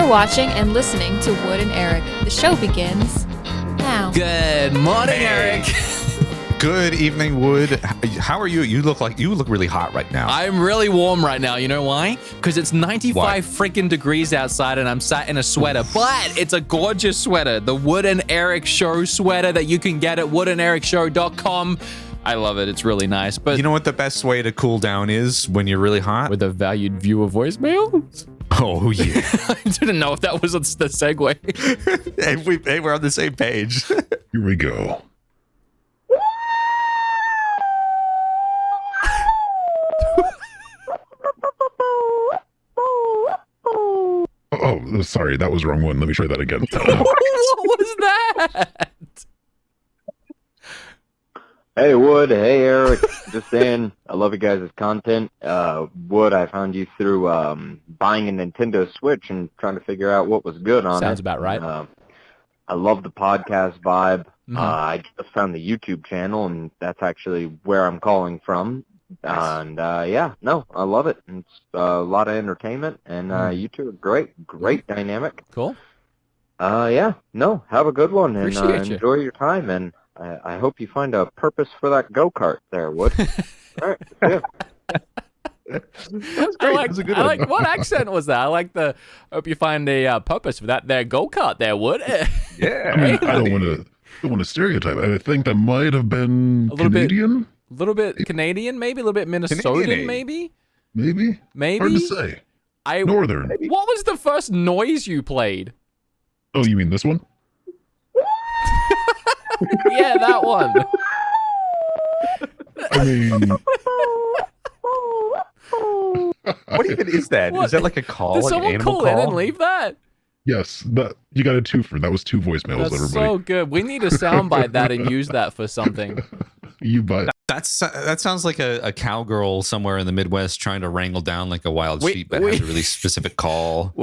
You're watching and listening to Wood and Erek. The show begins now. Good morning, Erek. Good evening, Wood. How are you? You look really hot right now. I'm really warm right now. You know why? Because it's 95 freaking degrees outside and I'm sat in a sweater. But it's a gorgeous sweater. The Wood and Erek Show sweater that you can get at woodanderekshow.com. I love it. It's really nice. But you know what the best way to cool down is when you're really hot? With a valued viewer voicemail? Oh, yeah. I didn't know if that was the segue. Hey, we're on the same page. Here we go. Oh, sorry, that was the wrong one. Let me try that again. What was that? Hey, Wood. Hey, Erek. Just saying, I love you guys' content. Wood, I found you through buying a Nintendo Switch and trying to figure out what was good on it. Sounds about right. I love the podcast vibe. Mm-hmm. I just found the YouTube channel, and that's actually where I'm calling from. Nice. And, I love it. It's a lot of entertainment, and you two are great dynamic. Cool. Have a good one, and Appreciate you. enjoy your time, and I hope you find a purpose for that go-kart there, Wood. All right, yeah. That's great. That's a good I one. like what accent was that? I like the hope you find a purpose for that there go-kart there, Wood. Yeah. I mean, I don't want to stereotype. I think that might have been A little bit. Canadian. A little bit Canadian, maybe a little bit Minnesotan, Canadian. maybe. Maybe. Hard to say. Northern. What was the first noise you played? Oh, you mean this one? Yeah, that one. I mean, What even is that? What? Is that like a call? Did like an someone animal call call? in and leave that? yes, you got a twofer. That was two voicemails, That's everybody. so good. We need to soundbite that and use that for something. You buy. That sounds like a cowgirl somewhere in the Midwest trying to wrangle down like a wild sheep that has a really specific call.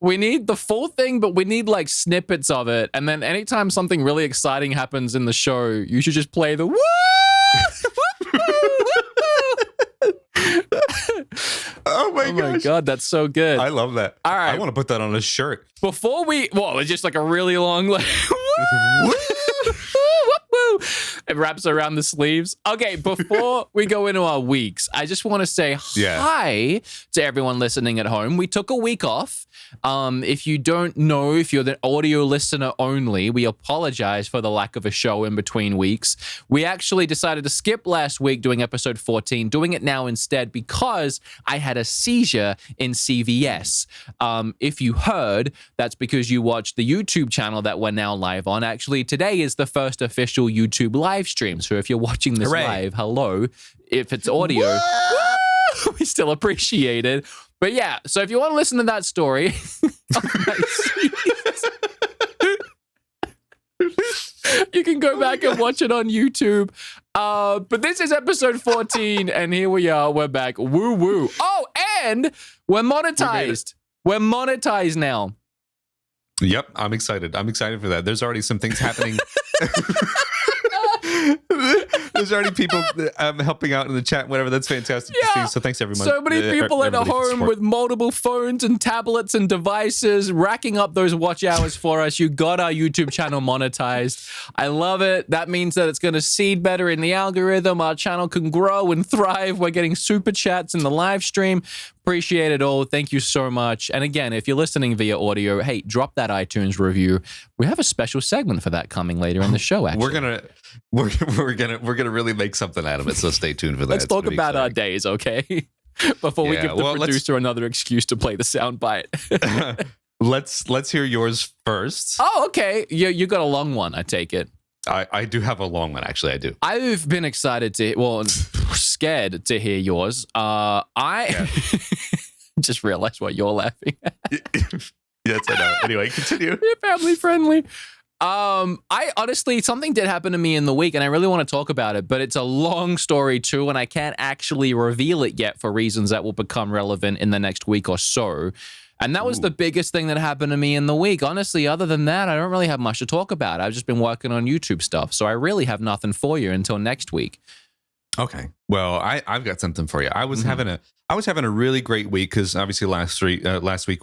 We need the full thing, but we need like snippets of it. And then anytime something really exciting happens in the show, you should just play the woo! Oh my Oh my gosh. god, that's so good. I love that. All right. I want to put that on a shirt. Before it's just like a really long like it wraps around the sleeves. Okay, before we go into our weeks, I just want to say hi to everyone listening at home. We took a week off. If you don't know, if you're the audio listener only, we apologize for the lack of a show in between weeks. We actually decided to skip last week doing episode 14, doing it now instead because I had a seizure in CVS. If you heard, that's because you watched the YouTube channel that we're now live on. Actually, today is the first official YouTube live stream. So if you're watching this live, hello. If it's audio, we still appreciate it. But yeah, so if you want to listen to that story, you can go back and watch it on YouTube. But this is episode 14, and here we are. We're back. Woo woo. Oh, and we're monetized. We're monetized now. Yep, I'm excited. I'm excited for that. There's already some things happening. There's already people helping out in the chat, whatever. That's fantastic to see. So thanks, everyone. So many people at everybody for home support. with multiple phones and tablets and devices racking up those watch hours for us. You got our YouTube channel monetized. I love it. That means that it's going to seed better in the algorithm. Our channel can grow and thrive. We're getting super chats in the live stream. Appreciate it all. Thank you so much. And again, if you're listening via audio, hey, drop that iTunes review. We have a special segment for that coming later in the show. Actually, We're gonna really make something out of it. So stay tuned for that. let's talk about our days, okay? Before we give the producer another excuse to play the soundbite. Let's hear yours first. Oh, okay. You got a long one, I take it. I do have a long one, actually. I do. I've been scared to hear yours. Just realized why you're laughing at. Yes, I know. Anyway, continue. You're family friendly. I honestly, something did happen to me in the week, and I really want to talk about it, but it's a long story too, and I can't actually reveal it yet for reasons that will become relevant in the next week or so. And that was the biggest thing that happened to me in the week. Honestly, other than that, I don't really have much to talk about. I've just been working on YouTube stuff, so I really have nothing for you until next week. Okay. Well, I've got something for you. I was having a really great week because obviously last week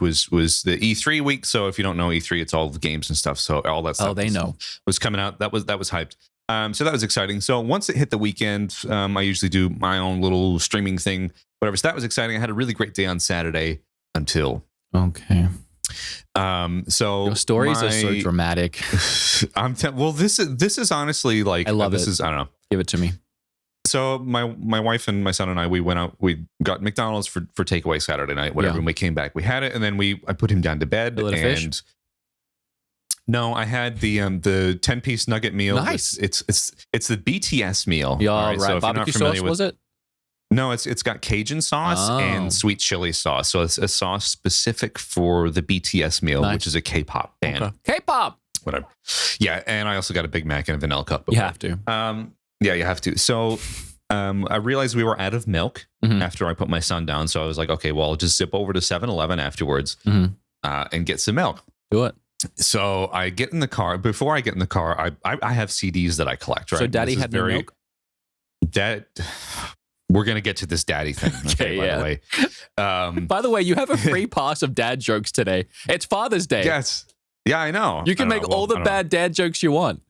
was the E3 week. So if you don't know E3, it's all the games and stuff. So all that stuff. Oh, they know. Was coming out. That was hyped. So that was exciting. So once it hit the weekend, I usually do my own little streaming thing, whatever. So that was exciting. I had a really great day on Saturday until. Okay. So your stories are so dramatic. Well, this is honestly like I love this it. is I don't know. Give it to me. So my wife and my son and I, we went out, we got McDonald's for takeaway Saturday night, whatever. Yeah. And we came back, we had it, and then I put him down to bed. Fillet of And fish? no, I had the 10-piece nugget meal. Nice. It's the BTS meal. Yeah, All right. So if you're not Barbecue familiar sauce, with, was it? no, it's got Cajun sauce Oh. and sweet chili sauce. So it's a sauce specific for the BTS meal, Nice. which is a K-pop band. Okay. K-pop. Whatever. Yeah, and I also got a Big Mac and a vanilla cup. You have to. Yeah, you have to. So I realized we were out of milk after I put my son down. So I was like, okay, well, I'll just zip over to 7-Eleven afterwards and get some milk. Do it. So I get in the car. Before I get in the car, I have CDs that I collect, right? So daddy had no milk? We're going to get to this daddy thing. Okay, by the way. By the way, you have a free pass of dad jokes today. It's Father's Day. Yes. Yeah, I know. You can make all the bad dad jokes you want.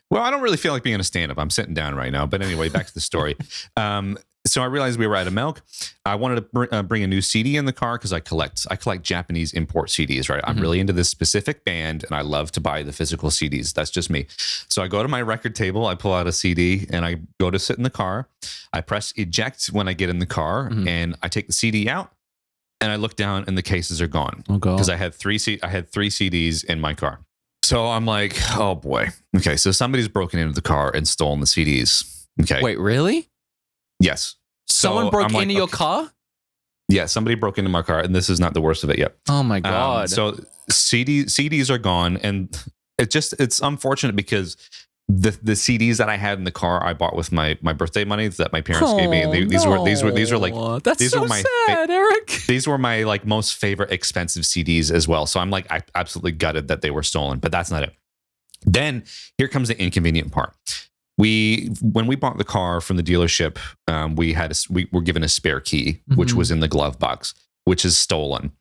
Well, I don't really feel like being a stand-up. I'm sitting down right now. But anyway, back to the story. So I realized we were out of milk. I wanted to bring a new CD in the car because I collect Japanese import CDs, right? I'm really into this specific band, and I love to buy the physical CDs. That's just me. So I go to my record table, I pull out a CD, and I go to sit in the car. I press eject when I get in the car, and I take the CD out, and I look down, and the cases are gone because I had three CDs in my car. So I'm like, oh boy. Okay, so somebody's broken into the car and stolen the CDs. Okay. Wait, really? Yes. Someone broke into your car? Yeah, somebody broke into my car, and this is not the worst of it yet. Oh my God. So CDs are gone, and it's unfortunate because the CDs that I had in the car I bought with my birthday money that my parents gave me, and these were like that's these so were my sad, Eric. These were my like most favorite expensive CDs as well. So I'm like I absolutely gutted that they were stolen, but that's not it. Then here comes the inconvenient part. When we bought the car from the dealership, we were given a spare key, which was in the glove box, which is stolen.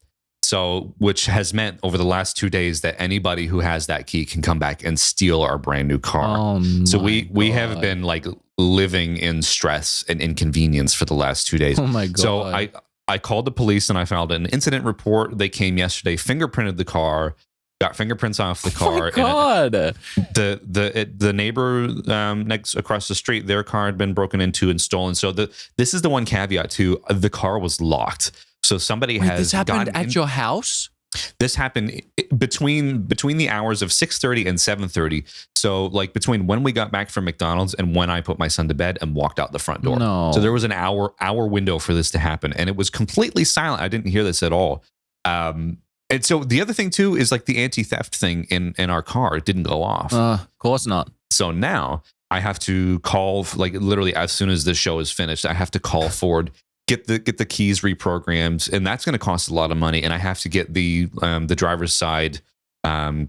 So, which has meant over the last 2 days that anybody who has that key can come back and steal our brand new car. So we have been like living in stress and inconvenience for the last 2 days. Oh my God. So I called the police and I filed an incident report. They came yesterday, fingerprinted the car. Got fingerprints off the car. Oh my God. The neighbor next across the street, their car had been broken into and stolen. So this is the one caveat too. The car was locked. So somebody has. This happened at your house? This happened between the hours of 6:30 and 7:30. So like between when we got back from McDonald's and when I put my son to bed and walked out the front door. No. So there was an hour window for this to happen, and it was completely silent. I didn't hear this at all. And so the other thing too is like the anti-theft thing in our car. It didn't go off. Of course not. So now I have to call, like literally as soon as this show is finished, I have to call Ford, get the keys reprogrammed, and that's going to cost a lot of money. And I have to get the driver's side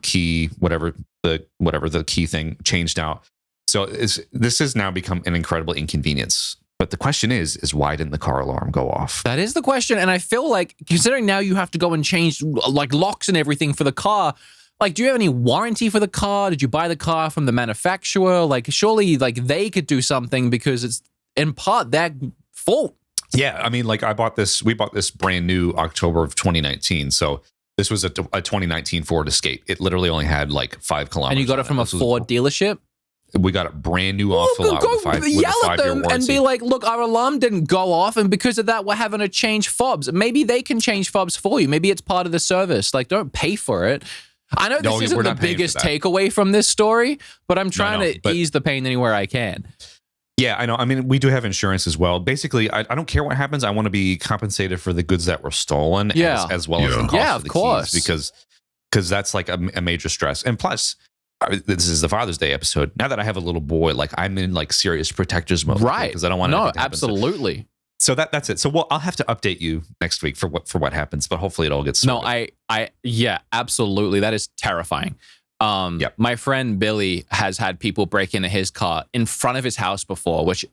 key, whatever the key thing changed out. So this has now become an incredible inconvenience. But the question is why didn't the car alarm go off? That is the question. And I feel like, considering now you have to go and change like locks and everything for the car, like, do you have any warranty for the car? Did you buy the car from the manufacturer? Like, surely like they could do something because it's in part their fault. Yeah. I mean, like we bought this brand new October of 2019. So this was a 2019 Ford Escape. It literally only had like 5 kilometers. And you got it from a Ford dealership? We got it brand new off the lot with a 5-year yell at them warranty. and be like, look, our alarm didn't go off, and because of that, we're having to change fobs. Maybe they can change fobs for you. Maybe it's part of the service. Like, don't pay for it. I know this isn't the biggest takeaway from this story, but I'm trying to ease the pain anywhere I can. Yeah, I know. I mean, we do have insurance as well. Basically, I don't care what happens. I want to be compensated for the goods that were stolen as well as the cost of the keys, because that's like a major stress. And plus, this is the Father's Day episode. Now that I have a little boy, like I'm in like serious protector's mode, right? Because I don't want to. No, absolutely. So that's it. So I'll have to update you next week for what happens, but hopefully it all gets sorted. No, yeah, absolutely. That is terrifying. My friend Billy has had people break into his car in front of his house before, which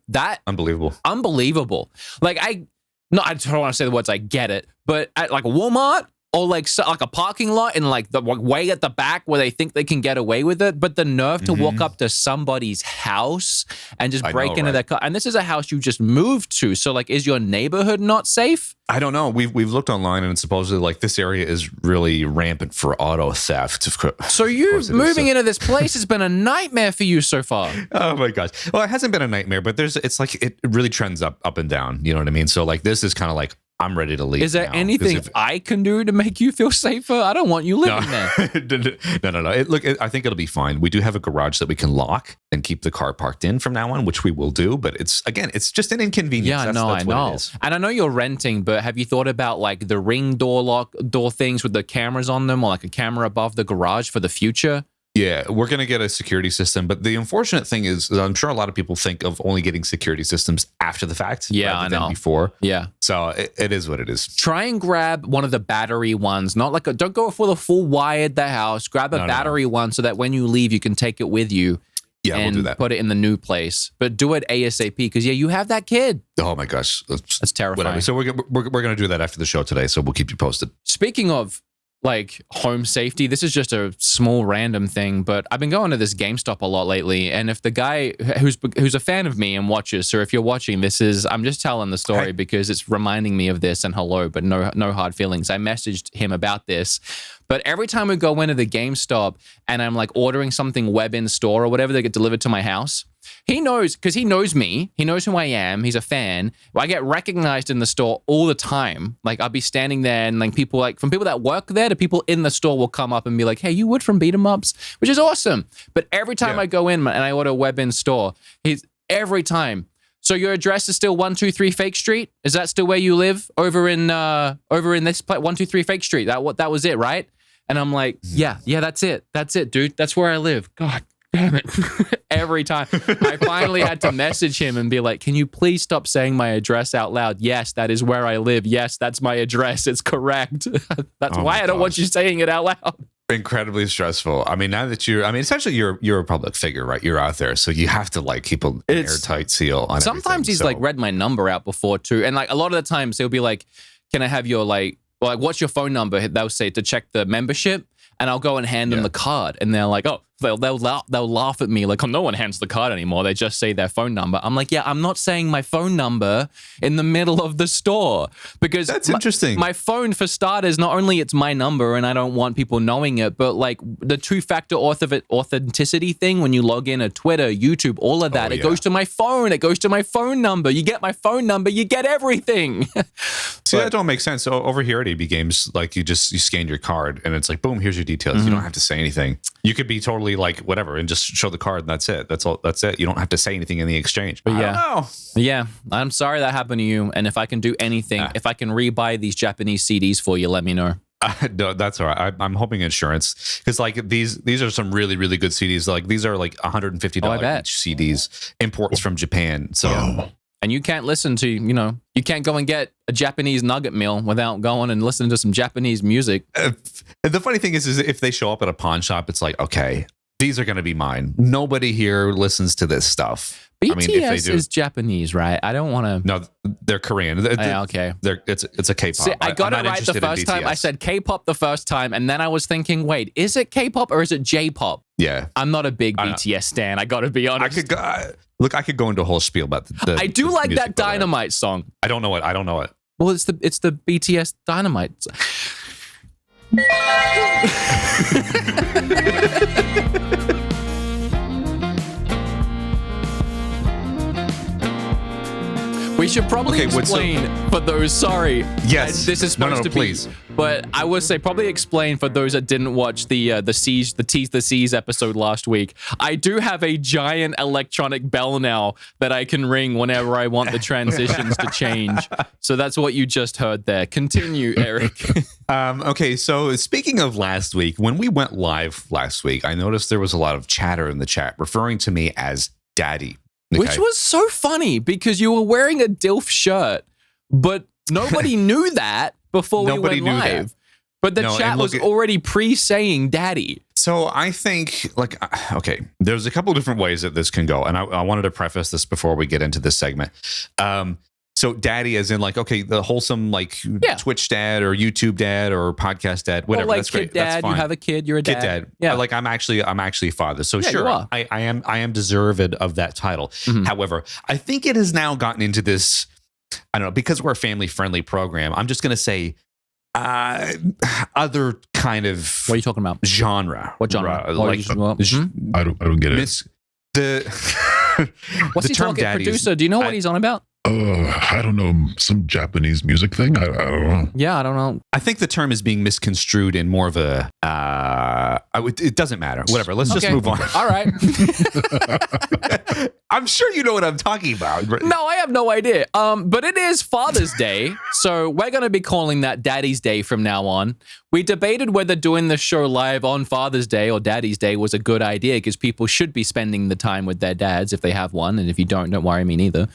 unbelievable. Like I don't want to say the words, I get it, but at like Walmart or like a parking lot in like the way at the back where they think they can get away with it, but the nerve to walk up to somebody's house and just break into their car. And this is a house you just moved to. So like, is your neighborhood not safe? I don't know. We've looked online and it's supposedly like this area is really rampant for auto theft. So you moving into this place has been a nightmare for you so far. Oh my gosh. Well, it hasn't been a nightmare, but it's like it really trends up and down. You know what I mean? So like this is kind of like I'm ready to leave. Is there anything I can do to make you feel safer? I don't want you living there. No. I think it'll be fine. We do have a garage that we can lock and keep the car parked in from now on, which we will do. But it's just an inconvenience. Yeah, that's I know. And I know you're renting, but have you thought about like the ring door things with the cameras on them, or like a camera above the garage for the future? Yeah, we're going to get a security system. But the unfortunate thing is I'm sure a lot of people think of only getting security systems after the fact. Yeah, I know. Than before. Yeah. So it is what it is. Try and grab one of the battery ones. Don't go for the full wired the house. Grab a battery one so that when you leave, you can take it with you. Yeah, and we'll do that. Put it in the new place. But do it ASAP because, you have that kid. Oh, my gosh. That's terrifying. Whatever. So we're going to do that after the show today. So we'll keep you posted. Speaking of like home safety, this is just a small random thing, but I've been going to this GameStop a lot lately, and if the guy who's a fan of me and watches, so if you're watching, I'm just telling the story because it's reminding me of this, and hello, but no hard feelings. I messaged him about this, but every time we go into the GameStop and I'm like ordering something web in store or whatever, they get delivered to my house. He knows, because he knows me. He knows who I am. He's a fan. I get recognized in the store all the time. Like I'll be standing there and like people from people that work there to people in the store will come up and be like, hey, you Wood from Beat 'em Ups, which is awesome. But every time I go in and I order web in store, every time. So your address is still 123 Fake Street? Is that still where you live? Over in this place, 123 Fake Street. That was it, right? And I'm like, yeah, that's it. That's it, dude. That's where I live. God damn it. Every time. I finally had to message him and be like, can you please stop saying my address out loud? Yes, that is where I live. Yes, that's my address. It's correct. That's why I don't want you saying it out loud. Incredibly stressful. I mean, now that essentially you're a public figure, right? You're out there. So you have to like keep an airtight seal on Sometimes he's like read my number out before too. And like a lot of the times he'll be like, can I have your what's your phone number? They'll say to check the membership. And I'll go and hand them the card. And they're like, oh, they'll laugh at me like, oh, no one hands the card anymore. They just say their phone number. I'm like, yeah, I'm not saying my phone number in the middle of the store. Because that's interesting. My phone, for starters, not only it's my number and I don't want people knowing it, but like the two-factor authenticity thing, when you log in at Twitter, YouTube, all of that, it goes to my phone. It goes to my phone number. You get my phone number, you get everything. See, that don't make sense. So over here at EB Games, like you scan your card and it's like, boom, here's your details. Mm-hmm. You don't have to say anything. You could be totally like whatever and just show the card and that's it. That's all. That's it. You don't have to say anything in the exchange. But yeah, I'm sorry that happened to you. And if I can do anything, if I can rebuy these Japanese CDs for you, let me know. No, that's all right. I'm hoping insurance because like these are some really, really good CDs. Like these are like $150 each CDs, imports from Japan. So. And you can't listen to, you can't go and get a Japanese nugget meal without going and listening to some Japanese music. The funny thing is if they show up at a pawn shop, it's like, okay, these are going to be mine. Nobody here listens to this stuff. BTS if they do, is Japanese, right? I don't want to. No, they're Korean. Okay. It's a K-pop. See, I got it right the first time. I said K-pop the first time, and then I was thinking, wait, is it K-pop or is it J-pop? Yeah. I'm not a big BTS stan. I got to be honest. I could go into a whole spiel about the I do like that Dynamite song. I don't know it. Well, it's the BTS Dynamite. We should probably explain for those. Sorry. Yes. This is supposed to be. Please. But I would say probably explain for those that didn't watch the Tease the Seas episode last week. I do have a giant electronic bell now that I can ring whenever I want the transitions to change. So that's what you just heard there. Continue, Eric. Okay, so speaking of last week, when we went live last week, I noticed there was a lot of chatter in the chat referring to me as Daddy. Okay. Which was so funny because you were wearing a DILF shirt, but nobody knew that before we went live. But the chat was already pre-saying Daddy. So I think, okay, there's a couple different ways that this can go, and I wanted to preface this before we get into this segment. So daddy as in okay, the wholesome Twitch dad or YouTube dad or podcast dad, whatever. Or that's great. Dad, that's fine. You have a kid, you're a dad. Kid dad. Yeah. I'm actually a father. So Yeah, sure, you are. I am deserved of that title. Mhm. However, I think it has now gotten into this, I don't know, because we're a family friendly program, I'm just going to say other kind of What are you talking about? genre. What genre? I don't get it. What's the he term talking? daddy is- Producer, do you know what he's on about? I don't know, some Japanese music thing. I don't know. Yeah, I don't know. I think the term is being misconstrued in more of a. It doesn't matter. Whatever. Let's just Okay. move on. All right. I'm sure you know what I'm talking about. No, I have no idea. But it is Father's Day, so we're going to be calling that Daddy's Day from now on. We debated whether doing the show live on Father's Day or Daddy's Day was a good idea because people should be spending the time with their dads if they have one, and if you don't worry, me neither.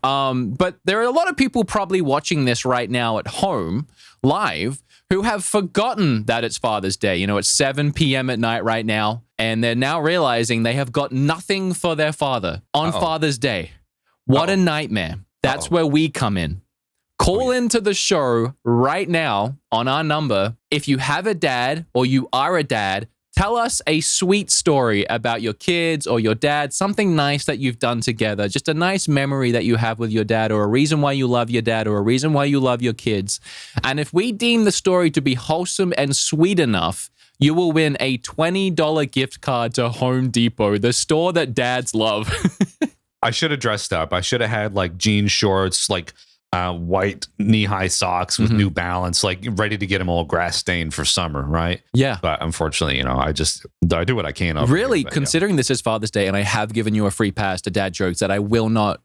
But there are a lot of people probably watching this right now at home live who have forgotten that it's Father's Day. You know, it's 7 p.m. at night right now, and they're now realizing they have got nothing for their father on Father's Day. What a nightmare. That's where we come in. Call into the show right now on our number. If you have a dad or you are a dad, tell us a sweet story about your kids or your dad, something nice that you've done together, just a nice memory that you have with your dad, or a reason why you love your dad, or a reason why you love your kids. And if we deem the story to be wholesome and sweet enough, you will win a $20 gift card to Home Depot, the store that dads love. I should have dressed up. I should have had jean shorts, white knee-high socks with New Balance, ready to get them all grass stained for summer, right? Yeah. But unfortunately, I do what I can. Really, considering this is Father's Day and I have given you a free pass to dad jokes that I will not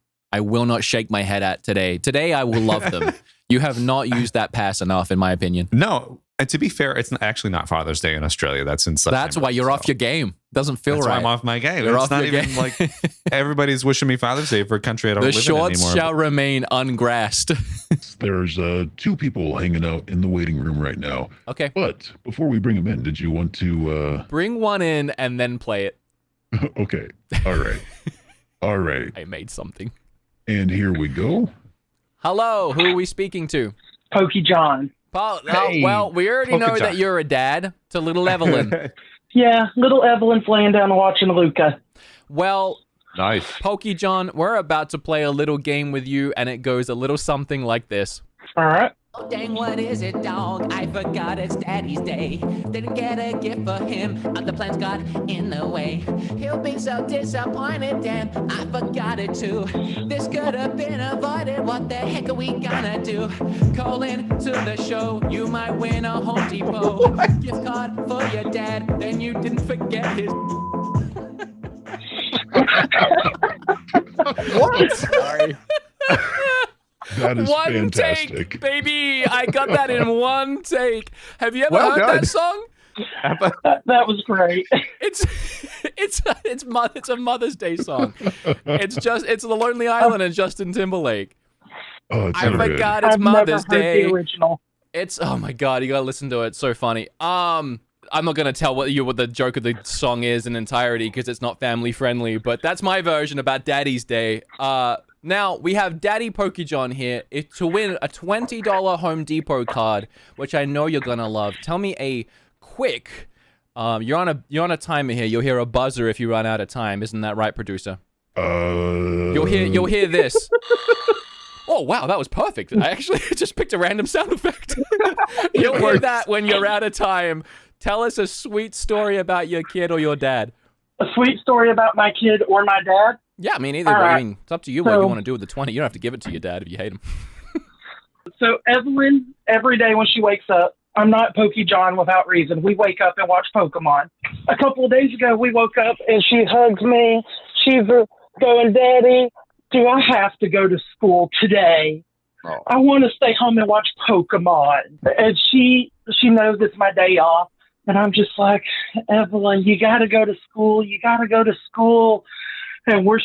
shake my head at today. Today, I will love them. You have not used that pass enough, in my opinion. No. And to be fair, it's actually not Father's Day in Australia. That's in September. That's why you're off your game. Doesn't feel That's right. why I'm off my game. You're it's off not your even game. Everybody's wishing me Father's Day for a country I don't The live in shorts anymore. shall remain ungrassed. There's 2 people hanging out in the waiting room right now. Okay. But before we bring them in, did you want to... Bring one in and then play it. Okay. All right. All right. I made something. And here we go. Hello. Who are we speaking to? Pokey John. Paul, Hey, well, we already know Polka that John. you're a dad to little Evelyn. Yeah, little Evelyn's laying down watching Luca. Well, Nice. Pokey John, we're about to play a little game with you, and it goes a little something like this. All right. Oh dang, what is it, dog? I forgot it's Daddy's Day. Didn't get a gift for him, other plans got in the way. He'll be so disappointed, damn, I forgot it too. This could have been avoided, what the heck are we gonna do? Call in to the show, you might win a Home Depot gift card for your dad, then you didn't forget his... What? Sorry. That is One fantastic. take, baby. I got that in one take. Have you ever Well heard done. that song? That was great. It's a Mother's Day song. It's the Lonely Island and Justin Timberlake. Oh, it's I so good. forgot it's I've Mother's never heard Day. the original. It's oh my god, you gotta listen to it. It's so funny. I'm not gonna tell what the joke of the song is in entirety because it's not family friendly. But that's my version about Daddy's Day. Now we have Daddy Pokejohn here to win a $20 Home Depot card, which I know you're gonna love. Tell me a quick. You're on a timer here. You'll hear a buzzer if you run out of time. Isn't that right, producer? You'll hear this. Oh wow, that was perfect. I actually just picked a random sound effect. You'll hear that when you're out of time. Tell us a sweet story about your kid or your dad. A sweet story about my kid or my dad. Yeah, I mean either. All I right. mean, it's up to you what So- you want to do with the 20. You don't have to give it to your dad if you hate him. So Evelyn, every day when she wakes up, I'm not Pokey John without reason. We wake up and watch Pokemon. A couple of days ago, we woke up and she hugs me. She's going, Daddy, do I have to go to school today? Oh. I want to stay home and watch Pokemon. And she knows it's my day off. And I'm just like, Evelyn, you got to go to school. You got to go to school. And we're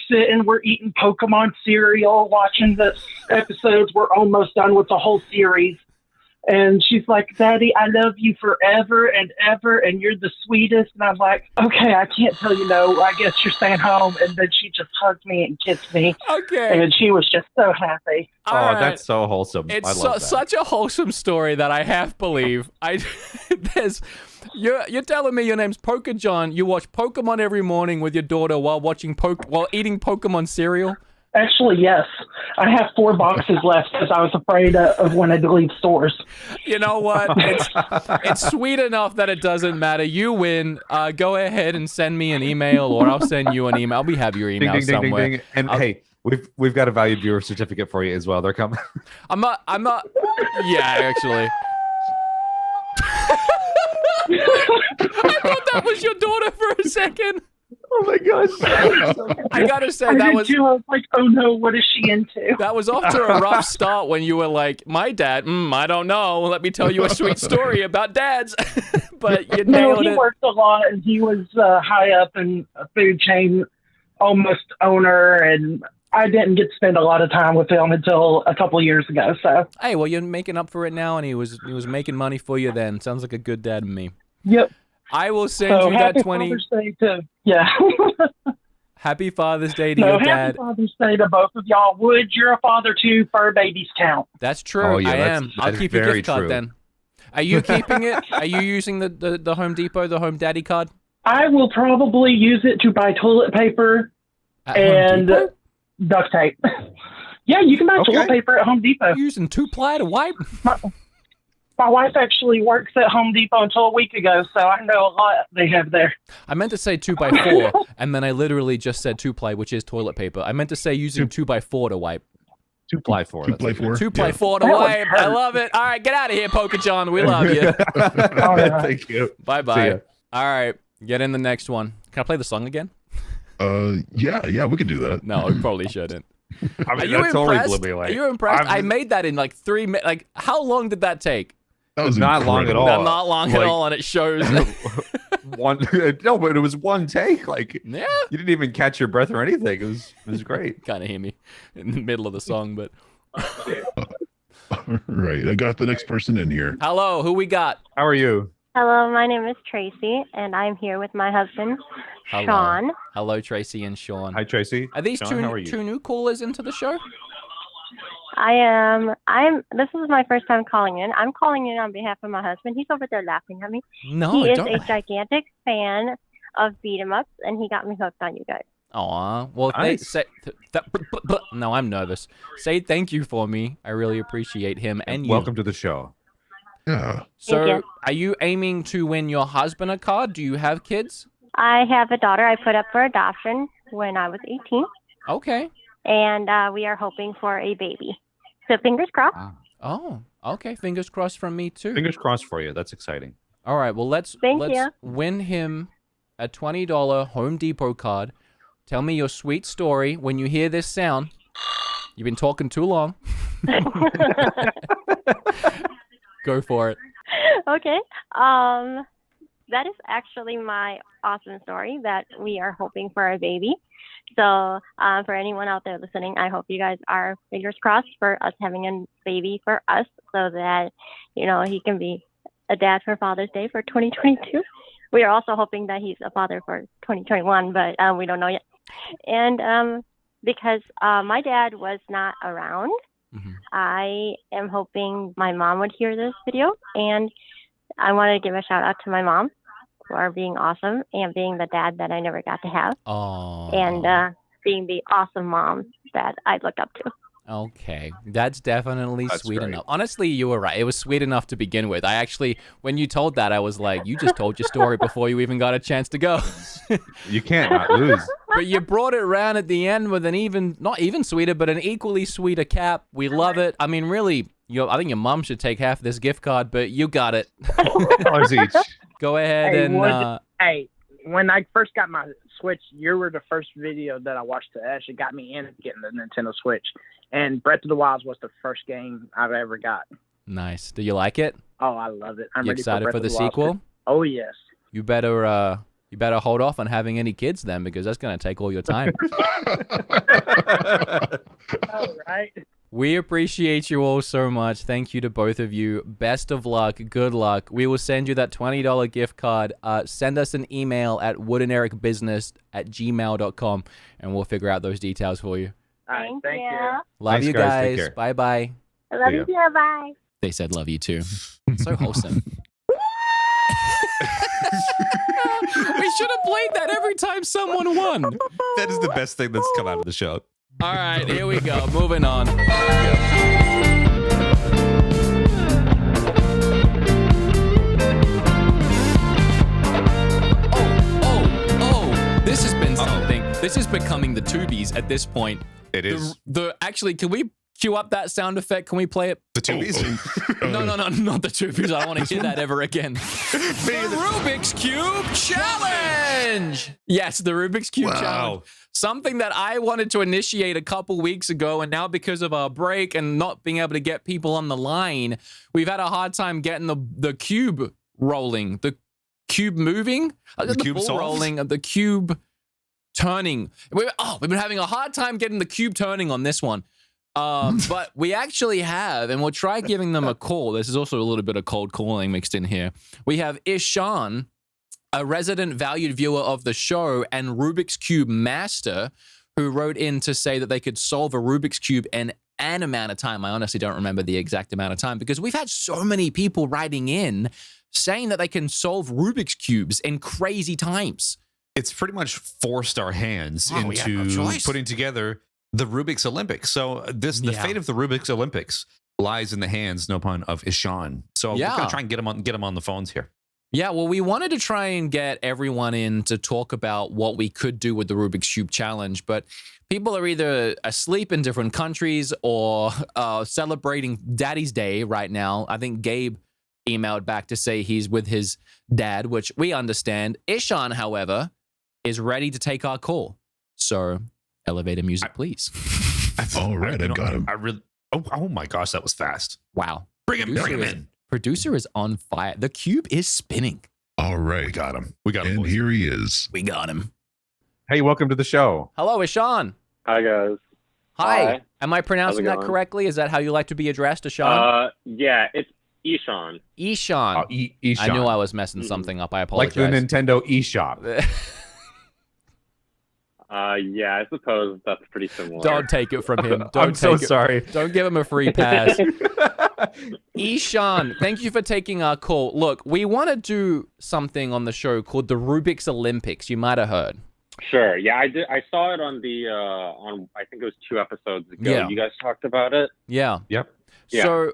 eating Pokemon cereal, watching the episodes. We're almost done with the whole series. And she's like, Daddy, I love you forever and ever, and you're the sweetest. And I'm like, okay, I can't tell you no. I guess you're staying home. And then she just hugged me and kissed me. Okay. And she was just so happy. All Oh, right. that's so wholesome. It's I love that. such a wholesome story that I half believe. You're telling me your name's Poker John. You watch Pokemon every morning with your daughter while eating Pokemon cereal. Actually, yes. I have 4 boxes left because I was afraid of when I leave stores. You know what? It's sweet enough that it doesn't matter. You win. Go ahead and send me an email, or I'll send you an email. We have your email ding, ding, somewhere. ding, ding. And hey, we've got a valued viewer certificate for you as well. They're coming. I'm not. Yeah, actually. I thought that was your daughter for a second. Oh my gosh. I gotta say I that did was. too. I was like, oh no, what is she into? That was off to a rough start when you were like, my dad, I don't know. Let me tell you a sweet story about dads. But you No, nailed he it. worked a lot, and he was high up in a food chain, almost owner, and I didn't get to spend a lot of time with him until a couple of years ago. So, Hey, well, you're making up for it now, and he was making money for you then. Sounds like a good dad to me. yep. I will send So you happy that 20. Father's Day to yeah. Happy Father's Day to No, your happy dad. Father's Day to both of y'all. Would you're a father too? Fur babies count. That's true. Oh, yeah, I that's- am. I'll that's keep your very gift card true. then. Are you keeping it? Are you using the Home Depot, the Home Daddy card? I will probably use it to buy toilet paper At Home and Depot? duct tape. Yeah, you can buy Okay. toilet paper at Home Depot. You're using 2-ply to wipe? My wife actually works at Home Depot until a week ago, so I know a lot they have there. I meant to say 2x4, and then I literally just said 2-ply, which is toilet paper. I meant to say using 2x4 to wipe. 2-ply 4. 2x4. 2x4 to That would wipe. I hurt. love it. All right, get out of here, Poker John. We love you. Thank you. Bye-bye. See ya. All right, get in the next one. Can I play the song again? Yeah, we could do that. No, we probably shouldn't. I Are mean, you that totally impressed? blew me away. Are you impressed? I I'm- made that in like 3 minutes. Like, how long did that take? That was Not long at incredible. all. Not long at like- all, and it shows. one no, but it was one take. Like Yeah. you didn't even catch your breath or anything. It was great. Kind of hear me in the middle of the song, but Right. I got the next person in here. hello, who we got? How are you? Hello, my name is Tracy, and I'm here with my husband, Hello. Sean. Hello, Tracy and Sean. Hi, Tracy. Are these Sean, how are you? two new callers into the show? This is my first time calling in. I'm calling in on behalf of my husband. He's over there laughing at me. No, He is don't. a gigantic fan of beat 'em ups, and he got me hooked on you guys. Aw, well, Nice. no, I'm nervous. Say thank you for me. I really appreciate him and you. Welcome to the show. Yeah. So, Thank you. are you aiming to win your husband a card? Do you have kids? I have a daughter I put up for adoption when I was 18, Okay. and we are hoping for a baby. So fingers crossed. Oh, okay. Fingers crossed from me too. Fingers crossed for you. That's exciting. All right. Well, let's Thank you. win him a $20 Home Depot card. Tell me your sweet story when you hear this sound. You've been talking too long. Go for it. Okay. That is actually my awesome story that we are hoping for a baby. So for anyone out there listening, I hope you guys are fingers crossed for us having a baby for us so that, he can be a dad for Father's Day for 2022. We are also hoping that he's a father for 2021, but we don't know yet. And because my dad was not around, Mhm. I am hoping my mom would hear this video, and I want to give a shout out to my mom for being awesome and being the dad that I never got to have, Oh. and being the awesome mom that I look up to. Okay, that's definitely That's sweet great. enough. Honestly, you were right. It was sweet enough to begin with. I actually, when you told that, I was like, you just told your story before you even got a chance to go. You can't not lose. But you brought it around at the end with an not even sweeter, but an equally sweeter cap. We love it. I mean, really, I think your mom should take half this gift card, but you got it. $2 each. Go ahead Hey, and Hey, when I first got my Switch, you were the first video that I watched that actually got me into getting the Nintendo Switch. And Breath of the Wild was the first game I've ever got. nice. Do you like it? Oh, I love it. I'm You ready excited Breath for of the Wild. sequel? Oh, yes. You better hold off on having any kids then, because that's gonna take all your time. All right. We appreciate you all so much. Thank you to both of you. Best of luck. Good luck. We will send you that $20 gift card. Send us an email at woodenerekbusiness@gmail.com, and we'll figure out those details for you. All right, thank you. Love Thanks, you guys. Take guys. care. Bye-bye. I love See you too. Bye. They said love you too. So wholesome. We should have played that every time someone won. That is the best thing that's come out of the show. All right, here we go. Moving on. This has been something. This is becoming the Tubies at this point. It is. Actually, can we cue up that sound effect? Can we play it? The Tubies? No, not the Tubies. I don't want to hear that ever again. The Rubik's Cube Challenge! Yes, the Rubik's Cube Challenge. Something that I wanted to initiate a couple weeks ago, and now because of our break and not being able to get people on the line, we've had a hard time getting the cube rolling, the cube moving, the cube ball solved? rolling, the cube turning. We've been having a hard time getting the cube turning on this one. But we actually have, and we'll try giving them a call. This is also a little bit of cold calling mixed in here. We have Ishan, a resident valued viewer of the show and Rubik's Cube master, who wrote in to say that they could solve a Rubik's Cube in an amount of time. I honestly don't remember the exact amount of time because we've had so many people writing in saying that they can solve Rubik's Cubes in crazy times. It's pretty much forced our hands We had no into choice. putting together the Rubik's Olympics. So the fate of the Rubik's Olympics lies in the hands, no pun, of Ishan. So we're gonna try and get him on the phones here. Yeah, well, we wanted to try and get everyone in to talk about what we could do with the Rubik's Cube Challenge, but people are either asleep in different countries or celebrating Daddy's Day right now. I think Gabe emailed back to say he's with his dad, which we understand. Ishan, however, is ready to take our call. So, elevator music, please. All right, I got him. I really. Oh my gosh, that was fast. Wow. Bring him in. Producer is on fire. The cube is spinning. All right. We got him. We got him. And boys. here he is. We got him. Hey, welcome to the show. Hello, Ishan. Hi, guys. Hi. Am I pronouncing that going? correctly? Is that how you like to be addressed, Ishan? Yeah, it's Ishan. Ishan. Oh, Ishan. I knew I was messing something up. I apologize. Like the Nintendo eShop. Yeah, I suppose that's pretty similar. Don't take it from him. I'm so sorry. Don't give him a free pass. Ishan, thank you for taking our call. Look, we want to do something on the show called the Rubik's Olympics. You might have heard. Sure. Yeah, I did. I saw it on the on. I think it was 2 episodes ago. Yeah. You guys talked about it. Yeah. Yep. Yeah. So,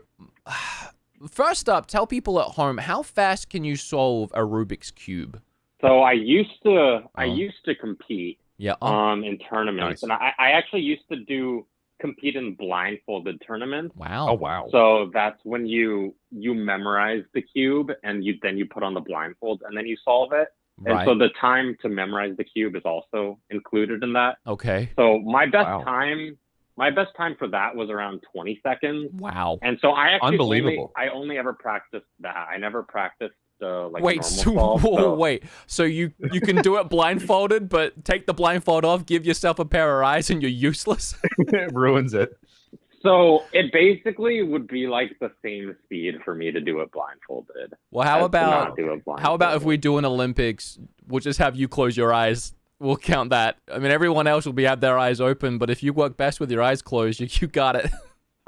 first up, tell people at home, how fast can you solve a Rubik's Cube? So I used to compete. Yeah. In tournaments, Nice. and I actually used to compete in blindfolded tournaments. Wow. Oh, wow. So that's when you memorize the cube and you put on the blindfold and then you solve it. And Right. so the time to memorize the cube is also included in that. Okay. So my best Wow. time for that was around 20 seconds. Wow. And so I actually Unbelievable. I only ever practiced that. I never practiced like Wait, normal so, solve. So wait. So you can do it blindfolded, but take the blindfold off, give yourself a pair of eyes, and you're useless? It ruins it. So it basically would be like the same speed for me to do it blindfolded. Well, how as to about not do it how about if blindfolded. we do an Olympics, we'll just have you close your eyes. We'll count that. I mean, everyone else will have their eyes open, but if you work best with your eyes closed, you got it.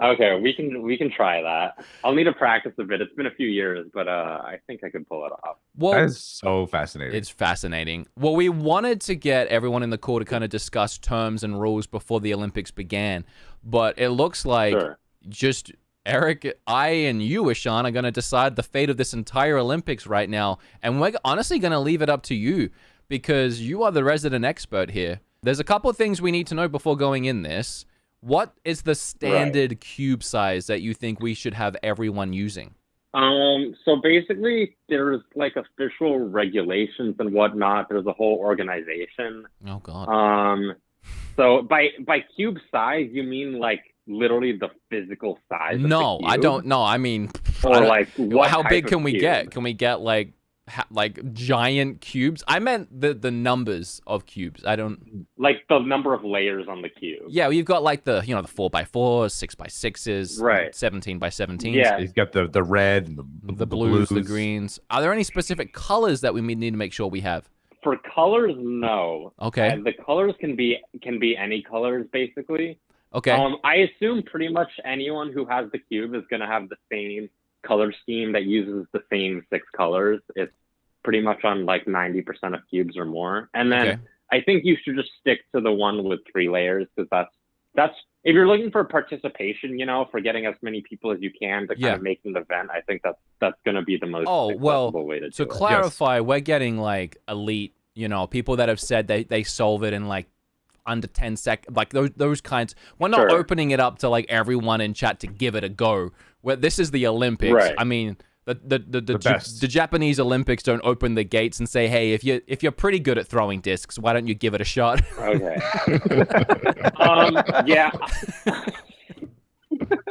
Okay, we can try that. I'll need to practice a bit. It's been a few years, but I think I could pull it off. Well, That is so fascinating. it's fascinating. Well, we wanted to get everyone in the call to kind of discuss terms and rules before the Olympics began, but it looks like Sure. just Erek, I, and you, Ishan, are going to decide the fate of this entire Olympics right now, and we're honestly going to leave it up to you because you are the resident expert here. There's a couple of things we need to know before going in this. What is the standard cube size that you think we should have everyone using? So basically, there's like official regulations and whatnot. There's a whole organization. Oh God. So by cube size, you mean like literally the physical size? No, of the I cube? don't know. I mean, Or like what how type big of can we cube? get? Can we get like like giant cubes? I meant the numbers of cubes. I don't like the number of layers on the cube. Yeah, well, you've got like the the 4x4s, 6x6s, right, 17x17s. Yeah, you've got the red and the blues, the greens. Are there any specific colors that we need to make sure we have? For colors, no. Okay. The colors can be any colors basically. Okay. I assume pretty much anyone who has the cube is going to have the same color scheme that uses the same 6 colors. It's pretty much on like 90% of cubes or more. And then I think you should just stick to the one with 3 layers because that's if you're looking for participation, for getting as many people as you can to kind of make an event, I think that's going to be the most accessible way to do it. To clarify, we're getting like elite, people that have said they solve it in like under 10 seconds, like those kinds. We're not opening it up to like everyone in chat to give it a go. This is the Olympics. Right. I mean, the Japanese Olympics don't open the gates and say, hey, if you're pretty good at throwing discs, why don't you give it a shot? Okay. Yeah.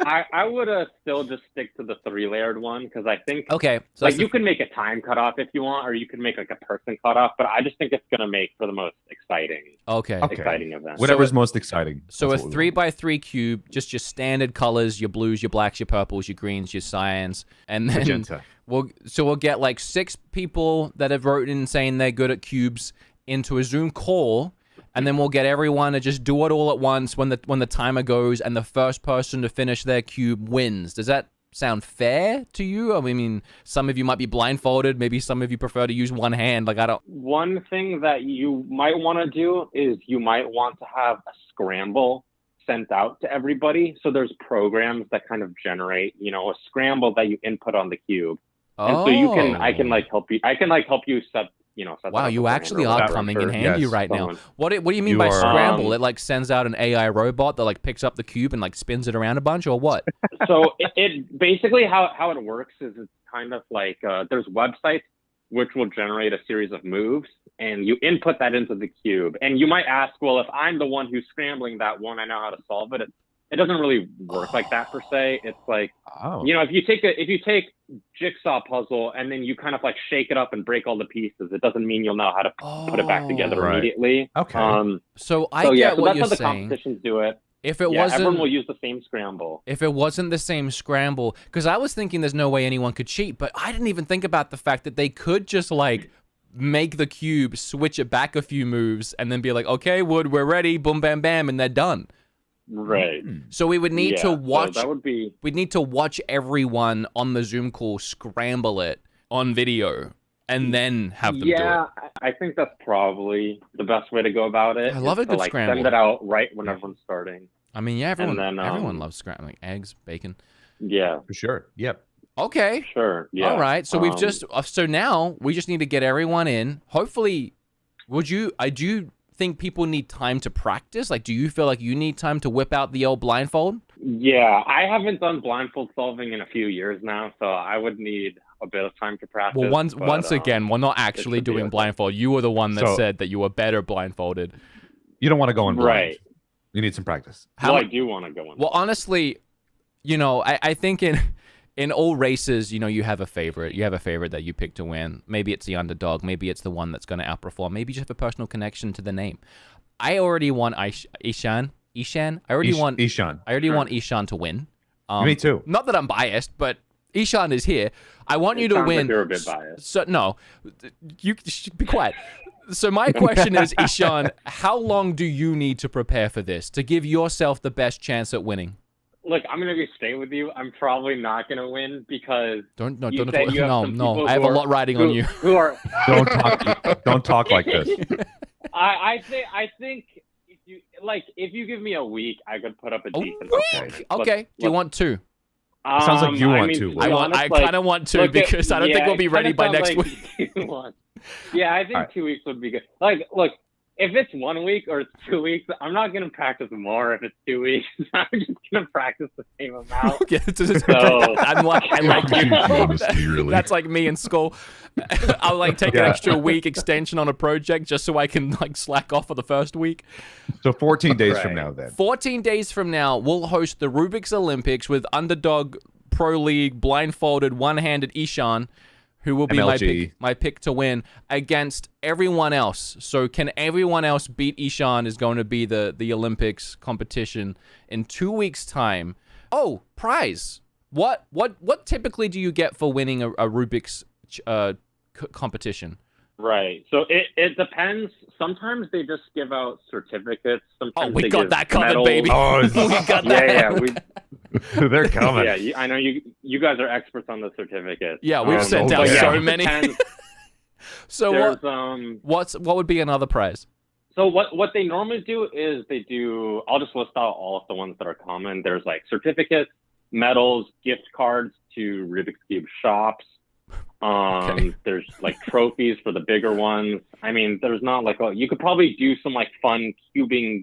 I would still just stick to the 3-layered one because I think so like you can make a time cutoff if you want, or you can make like a person cutoff, but I just think it's gonna make for the most exciting event. Whatever's most exciting. So a 3x3 cube, just your standard colors, your blues, your blacks, your purples, your greens, your cyans, and then Magenta. we'll get like 6 people that have wrote in saying they're good at cubes into a Zoom call. And then we'll get everyone to just do it all at once when the timer goes, and the first person to finish their cube wins. Does that sound fair to you? I mean, some of you might be blindfolded. Maybe some of you prefer to use one hand. Like One thing that you might want to do is you might want to have a scramble sent out to everybody. So there's programs that kind of generate, a scramble that you input on the cube. And so I can help you set. Wow, you actually are coming in handy right now. What do you mean by scramble? It like sends out an AI robot that like picks up the cube and like spins it around a bunch, or what? So it basically how it works is it's kind of like there's websites which will generate a series of moves, and you input that into the cube. And you might ask, well, if I'm the one who's scrambling that one, I know how to solve it. It doesn't really work like that per se. It's like, if you take jigsaw puzzle and then you kind of like shake it up and break all the pieces, it doesn't mean you'll know how to put it back together immediately. Okay. So I get what you're saying. That's how the competitions do it. If it wasn't, everyone will use the same scramble. If it wasn't the same scramble, because I was thinking there's no way anyone could cheat, but I didn't even think about the fact that they could just like make the cube, switch it back a few moves, and then be like, okay, Wood, we're ready, boom, bam, bam, and they're done. Right. So we would need to watch. So that would be. We'd need to watch everyone on the Zoom call scramble it on video, and then have them do it. Yeah, I think that's probably the best way to go about it. I love a good scramble. Send it out right when everyone's starting. I mean, yeah, everyone loves scrambling eggs, bacon. Yeah, for sure. Yep. Okay. Sure. Yeah. All right. So so now we just need to get everyone in. Hopefully, I do think people need time to practice. Like, do you feel like you need time to whip out the old blindfold? Yeah, I haven't done blindfold solving in a few years now, so I would need a bit of time to practice. Well, once again, we're not actually doing blindfold. You were the one that said that you were better blindfolded. You don't want to go in blind. Right. You need some practice. I do want to go in. Well, honestly, I think in all races, you have a favorite. You have a favorite that you pick to win. Maybe it's the underdog. Maybe it's the one that's going to outperform. Maybe you just have a personal connection to the name. I already want Ishan. I already want Ishan. I already want Ishan to win. Me too. Not that I'm biased, but Ishan is here. I want you to win. Like you're a bit biased. So no, you be quiet. So my question is, Ishan, how long do you need to prepare for this to give yourself the best chance at winning? Look, I'm gonna be straight with you. I'm probably not gonna win because no. I have a lot riding on you. Who are don't talk like this. I think if you give me a week, I could put up a decent fight. Okay. Do you want 2? Sounds like you want 2. I kind of want 2 because I don't think we'll be ready by next week. Yeah, I think 2 weeks would be good. Like, look, if it's 1 week or it's 2 weeks, I'm not going to practice more if it's 2 weeks. I'm just going to practice the same amount. I like you. That's like me in school. I'll like take an extra week extension on a project just so I can like slack off for the first week. So 14 days from now then. 14 days from now, we'll host the Rubik's Olympics with underdog pro league blindfolded one-handed Ishan, who will be MLG. my pick to win against everyone else. So can everyone else beat Ishan is going to be the Olympics competition in 2 weeks' time. Oh, prize. What typically do you get for winning a Rubik's competition? Right. So it depends. Sometimes they just give out certificates. Sometimes we they got give that covered, medals. baby. Oh, we got that. They're coming. Yeah, I know you guys are experts on the certificates. Yeah, we've sent out so many. So what would be another prize? So what they normally do is I'll just list out all of the ones that are common. There's like certificates, medals, gift cards to Rubik's Cube shops. There's like trophies for the bigger ones. I mean, there's not like you could probably do some like fun cubing,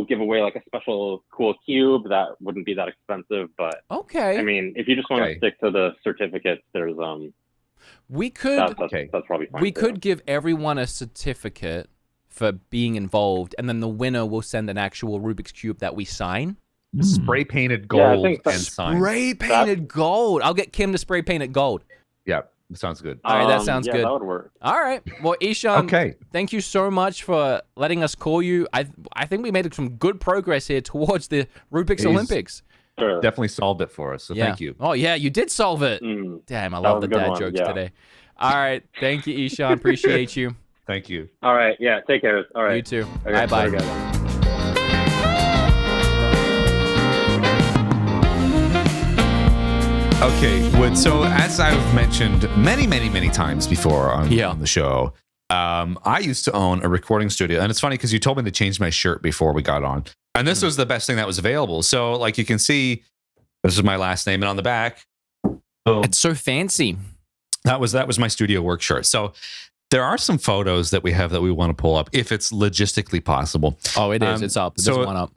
give away like a special cool cube that wouldn't be that expensive. But I mean, if you just want to stick to the certificates, there's we could that's probably fine. We could give everyone a certificate for being involved, and then the winner will send an actual Rubik's Cube that we sign. Spray painted gold and signed. Spray painted gold. I'll get Kim to spray paint it gold. Yeah, that sounds good. All right, that sounds good. That would work. All right. Well, Ishan, thank you so much for letting us call you. I think we made some good progress here towards the Rubik's Olympics. Sure. Definitely solved it for us, so thank you. Oh, yeah, you did solve it. Damn, I love the dad jokes today. All right. Thank you, Ishan. Appreciate you. Thank you. All right. Yeah, take care. All right. You too. Okay, bye-bye. guys. Okay, so as I've mentioned many times before on the show, I used to own a recording studio. And it's funny because you told me to change my shirt before we got on. And this was the best thing that was available. So like you can see, this is my last name. And on the back, it's so fancy. That was my studio work shirt. So there are some photos that we have that we want to pull up if it's logistically possible. Oh, it is. It's up. There's one up.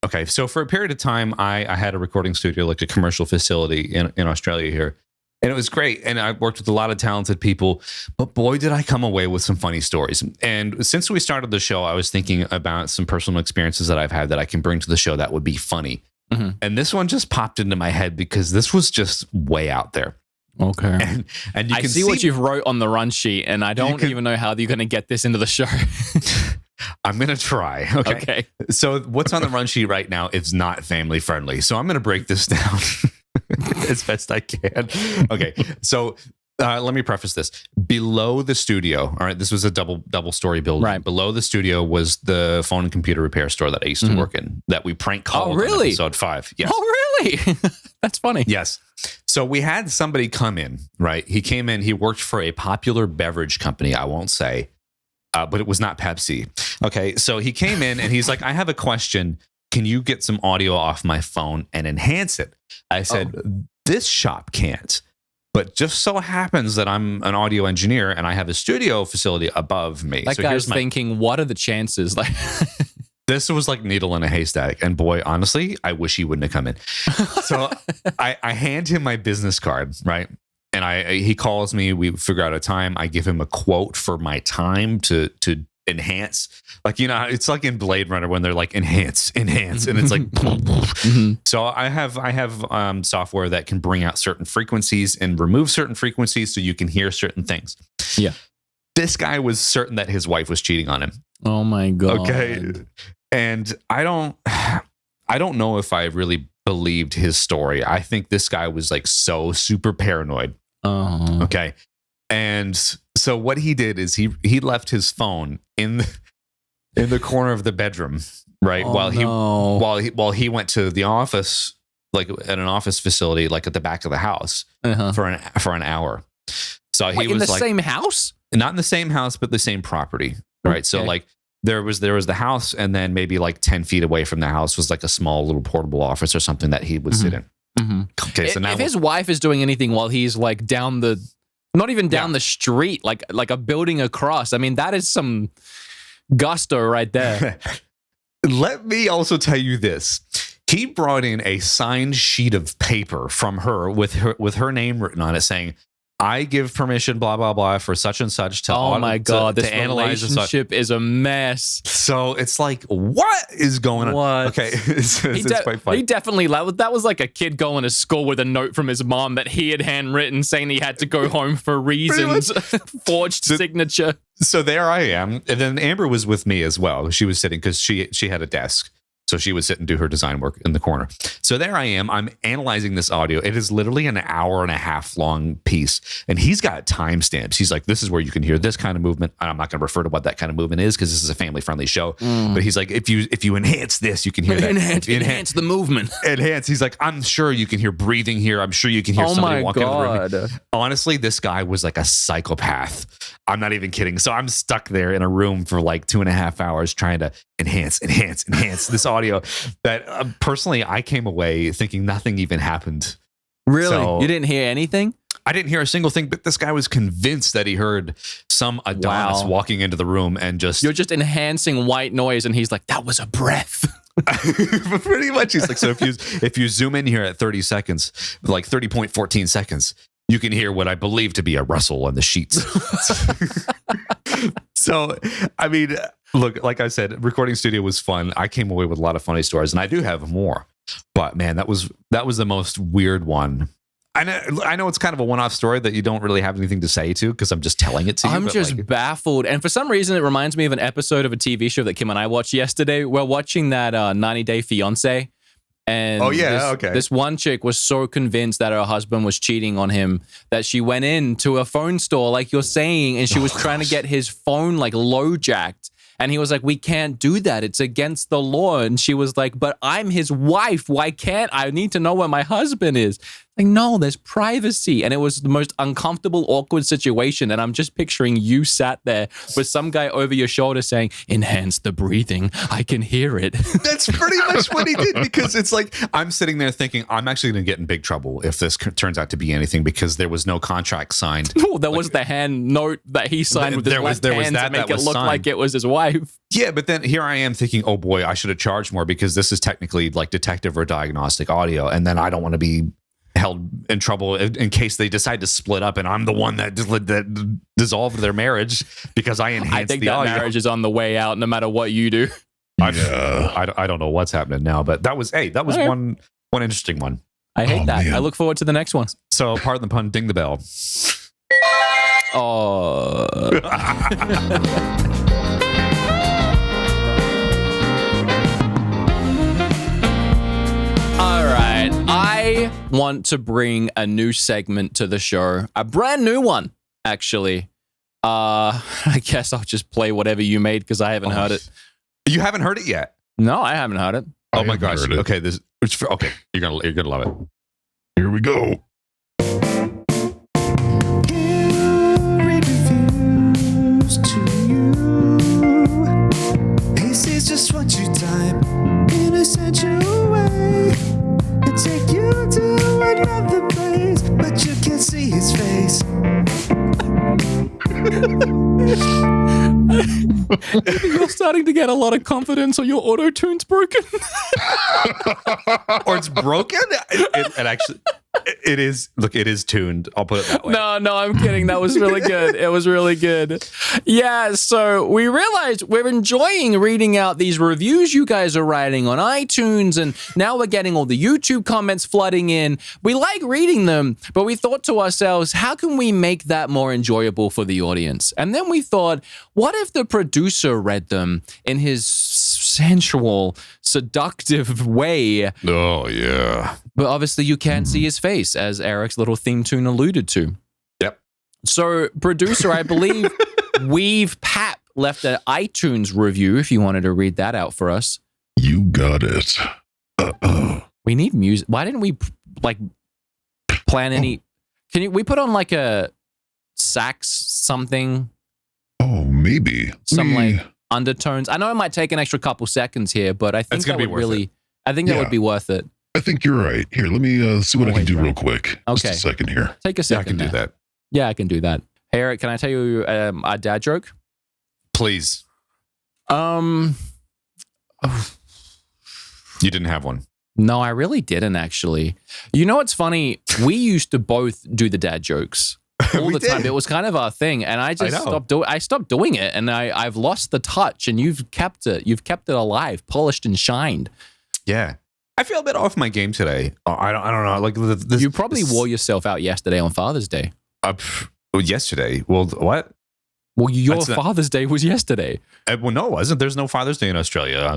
Okay, so for a period of time, I had a recording studio, like a commercial facility in Australia here. And it was great. And I worked with a lot of talented people. But boy, did I come away with some funny stories. And since we started the show, I was thinking about some personal experiences that I've had that I can bring to the show that would be funny. Mm-hmm. And this one just popped into my head because this was just way out there. Okay. And you I can see what you've wrote on the run sheet, and I don't even know how you're going to get this into the show. I'm going to try. Okay. So what's on the run sheet right now is not family friendly. So I'm going to break this down as best I can. Okay. So let me preface this. Below the studio, all right, this was a double story building. Right. Below the studio was the phone and computer repair store that I used to work in that we prank called in episode 5. Yes. Oh, really? That's funny. Yes. So we had somebody come in, right? He came in, he worked for a popular beverage company, I won't say, but it was not Pepsi. Okay. So he came in and he's like, I have a question. Can you get some audio off my phone and enhance it? I said, this shop can't. But just so happens that I'm an audio engineer and I have a studio facility above me. That guy's thinking, what are the chances? Like, this was like needle in a haystack. And boy, honestly, I wish he wouldn't have come in. So I hand him my business card, right? And he calls me. We figure out a time. I give him a quote for my time to enhance. Like, it's like in Blade Runner when they're like enhance, and it's like So I have software that can bring out certain frequencies and remove certain frequencies so you can hear certain things. Yeah. This guy was certain that his wife was cheating on him. Oh my God. Okay. And I don't know if I really believed his story. I think this guy was like so super paranoid. Okay. And so what he did is he left his phone in the corner of the bedroom, right? While he went to the office, like at an office facility, like at the back of the house for an hour. So he was in the like, same house? Not in the same house, but the same property, right? Okay. So like there was the house, and then maybe like 10 feet away from the house was like a small little portable office or something that he would sit in. Okay, so now if his wife is doing anything while he's like not even down the street, like a building across, I mean, that is some gusto right there. Let me also tell you this. He brought in a signed sheet of paper from her with her name written on it saying, I give permission, blah, blah, blah, for such and such to oh my God, this analyze relationship is a mess. So it's like, what is going on? What? Okay. it's quite funny. He definitely, that was like a kid going to school with a note from his mom that he had handwritten saying he had to go home for reasons. Forged signature. So there I am. And then Amber was with me as well. She was sitting because she had a desk. So she would sit and do her design work in the corner. So there I am. I'm analyzing this audio. It is literally an hour and a half long piece. And he's got timestamps. He's like, this is where you can hear this kind of movement. I'm not going to refer to what that kind of movement is because this is a family-friendly show. But he's like, if you enhance this, you can hear that. Enhance the movement. Enhance. He's like, I'm sure you can hear breathing here. I'm sure you can hear somebody walking in the room. Honestly, this guy was like a psychopath. I'm not even kidding. So I'm stuck there in a room for like 2.5 hours trying to enhance this audio that personally I came away thinking nothing even happened. Really? So, you didn't hear anything? I didn't hear a single thing, but this guy was convinced that he heard some Adonis walking into the room and just... You're just enhancing white noise and he's like, that was a breath. Pretty much. He's like, so if you zoom in here at 30 seconds, like 30.14 seconds, you can hear what I believe to be a rustle on the sheets. So, I mean, look, like I said, recording studio was fun. I came away with a lot of funny stories, and I do have more. But man, that was the most weird one. I know it's kind of a one-off story that you don't really have anything to say to because I'm just telling it to you. I'm just baffled. And for some reason, it reminds me of an episode of a TV show that Kim and I watched yesterday. We're watching that 90 Day Fiancé. And this one chick was so convinced that her husband was cheating on him that she went into a phone store, like you're saying, and she was trying to get his phone like low jacked. And he was like, we can't do that. It's against the law. And she was like, but I'm his wife. Why can't I? Need to know where my husband is. Like, no, there's privacy. And it was the most uncomfortable, awkward situation. And I'm just picturing you sat there with some guy over your shoulder saying, enhance the breathing. I can hear it. That's pretty much what he did, because it's like, I'm sitting there thinking, I'm actually going to get in big trouble if this turns out to be anything, because there was no contract signed. Oh, there was the hand note that he signed with his left hand to make it look like it was his wife. Yeah, but then here I am thinking, oh boy, I should have charged more because this is technically like detective or diagnostic audio. And then I don't want to be held in trouble in case they decide to split up and I'm the one that dissolved their marriage because I enhanced the audio. I think that marriage is on the way out no matter what you do. I don't know what's happening now, but that was one interesting one. I hate that. Man. I look forward to the next one. So pardon the pun, ding the bell. Oh. All right. I want to bring a new segment to the show. A brand new one, actually. I guess I'll just play whatever you made because I haven't heard it. You haven't heard it yet? No, I haven't heard it. Oh my gosh. Okay, okay. You're gonna love it. Here we go. He sees just what you type in a sensual way and take you to another place, but you can't see his face. You're starting to get a lot of confidence, or your auto-tune's broken. Or it's broken? It actually... It is. Look, it is tuned. I'll put it that way. No, I'm kidding. That was really good. It was really good. Yeah, so we realized we're enjoying reading out these reviews you guys are writing on iTunes, and now we're getting all the YouTube comments flooding in. We like reading them, but we thought to ourselves, how can we make that more enjoyable for the audience? And then we thought, what if the producer read them in his sensual, seductive way? Oh, yeah. But obviously you can't see his face, as Erek's little theme tune alluded to. Yep. So, producer, I believe Weave Pap left an iTunes review, if you wanted to read that out for us. You got it. We need music. Why didn't we, plan any... we put on, a sax something? Oh, maybe. Some, undertones. I know it might take an extra couple seconds here, but I think that would really... I think that would be worth it. I think you're right. Here, let me see what I can do real quick. Okay. Just a second here. Take a second. I can do that. Yeah, I can do that. Hey, Erek, can I tell you a dad joke? Please. You didn't have one. No, I really didn't, actually. You know what's funny? We used to both do the dad jokes. all the time. It was kind of our thing, and I just stopped doing it, and I've lost the touch, and you've kept it alive, polished and shined. Yeah. I feel a bit off my game today. I don't know. Like you probably wore yourself out yesterday on Father's Day. Yesterday? Well, what? Well, your Father's Day was yesterday. Well, no, it wasn't. There's no Father's Day in Australia.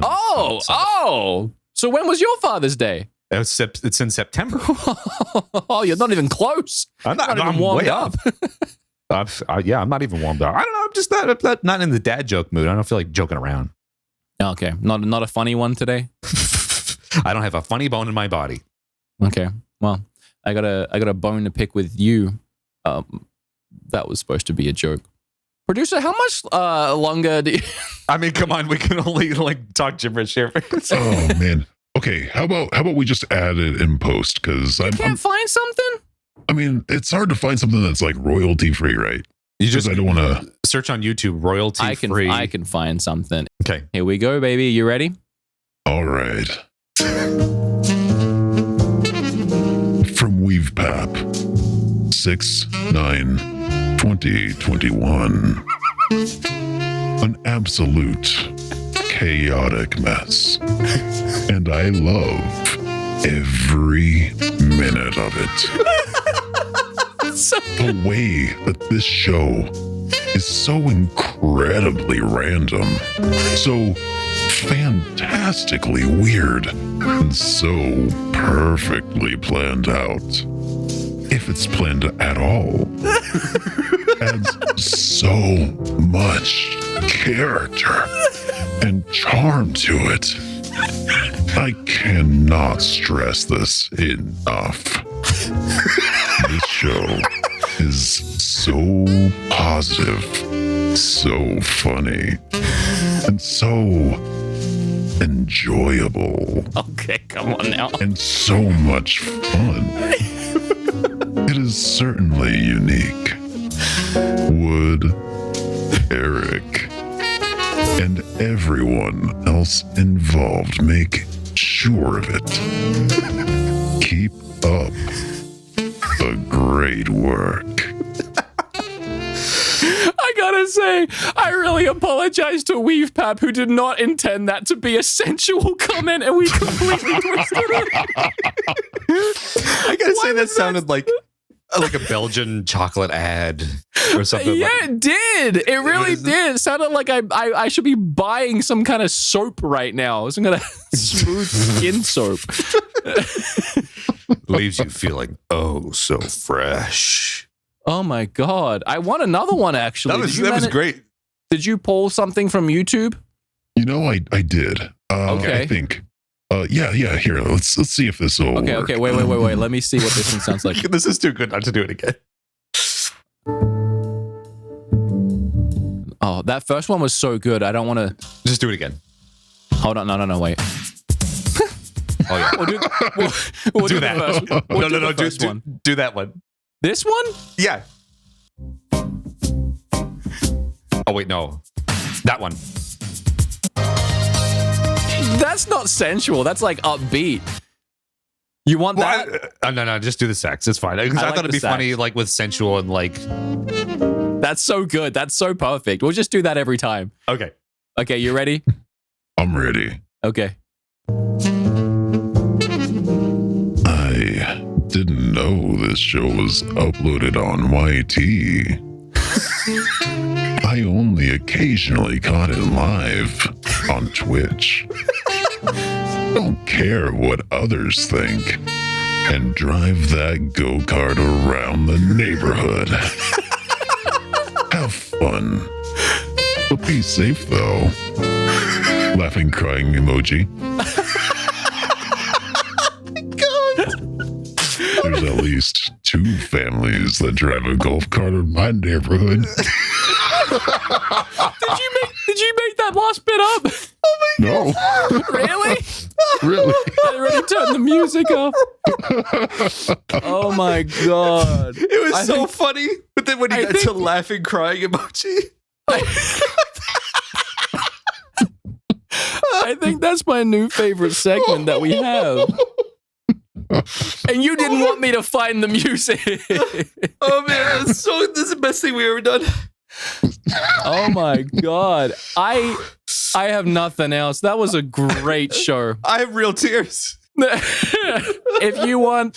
So when was your Father's Day? It's in September. Oh, you're not even close. I'm not even warmed up. I'm not even warmed up. I don't know. I'm just not in the dad joke mood. I don't feel like joking around. Okay, not a funny one today. I don't have a funny bone in my body. Okay, well, I got a bone to pick with you. That was supposed to be a joke. Producer, how much longer do you... I mean, come on, we can only talk gibberish here. Oh man. Okay, how about we just add it in post? Because I can't find something. I mean, it's hard to find something that's like royalty free, right? I don't want to search on YouTube royalty free. I can find something. Okay, here we go, baby. You ready? All right. From WeavePap, 6/9/2021. An absolute chaotic mess. And I love every minute of it. The way that this show is so incredibly random, so fantastically weird, and so perfectly planned out. If it's planned at all, adds so much character and charm to it. I cannot stress this enough. This show is so positive, so funny, and so enjoyable. Okay, come on now. And so much fun. It is certainly unique. Would Erek and everyone else involved make sure of it. Keep up the great work. I gotta say, I really apologize to WeavePap, who did not intend that to be a sensual comment, and we completely twisted it. I gotta say, that sounded like a Belgian chocolate ad or something. Yeah, it did. It really did. It sounded like I should be buying some kind of soap right now. Some kind of smooth skin soap. Leaves you feeling so fresh. Oh my God. I want another one, actually. That was great. Did you pull something from YouTube? You know, I did. Okay. I think. Yeah. Here, let's see if this will work. Okay. Wait. Let me see what this one sounds like. This is too good not to do it again. Oh, that first one was so good. I don't want to just do it again. Hold on. No. Wait. Oh yeah. We'll do that. The first one. No. Do that one. This one? Yeah. Oh wait, no. That one. That's not sensual. That's like upbeat. You want that? No. Just do the sex. It's fine. Because I thought it'd be funny, like with sensual and like. That's so good. That's so perfect. We'll just do that every time. Okay. Okay, you ready? I'm ready. Okay. I didn't know this show was uploaded on YT. I only occasionally caught it live on Twitch. Don't care what others think, and drive that go-kart around the neighborhood. Have fun. But be safe, though. Laughing, crying emoji. There's at least 2 families that drive a golf cart in my neighborhood. Did you make that last bit up? Oh my God. No. Really? Really? I already turned the music off. Oh my God. It was so funny. But then when you got to laughing, crying emoji. I think that's my new favorite segment that we have. And you didn't want me to find the music. Oh man, this is the best thing we've ever done. Oh my god. I have nothing else. That was a great show. I have real tears. If you want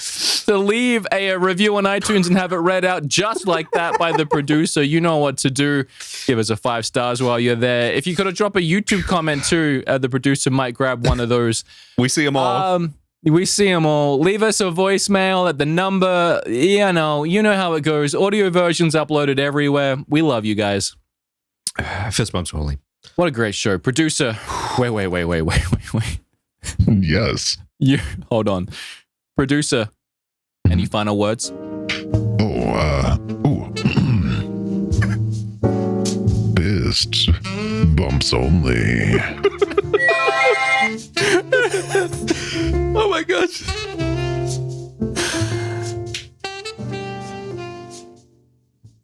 to leave a review on iTunes and have it read out just like that by the producer, you know what to do. Give us a 5 stars while you're there. If you could have dropped a YouTube comment too, the producer might grab one of those. We see them all. We see them all. Leave us a voicemail at the number. You know how it goes. Audio versions uploaded everywhere. We love you guys. Fist bumps, Holy. What a great show. Producer. Wait. Yes. You hold on. Producer. Any final words? Fist bumps only. Oh my gosh.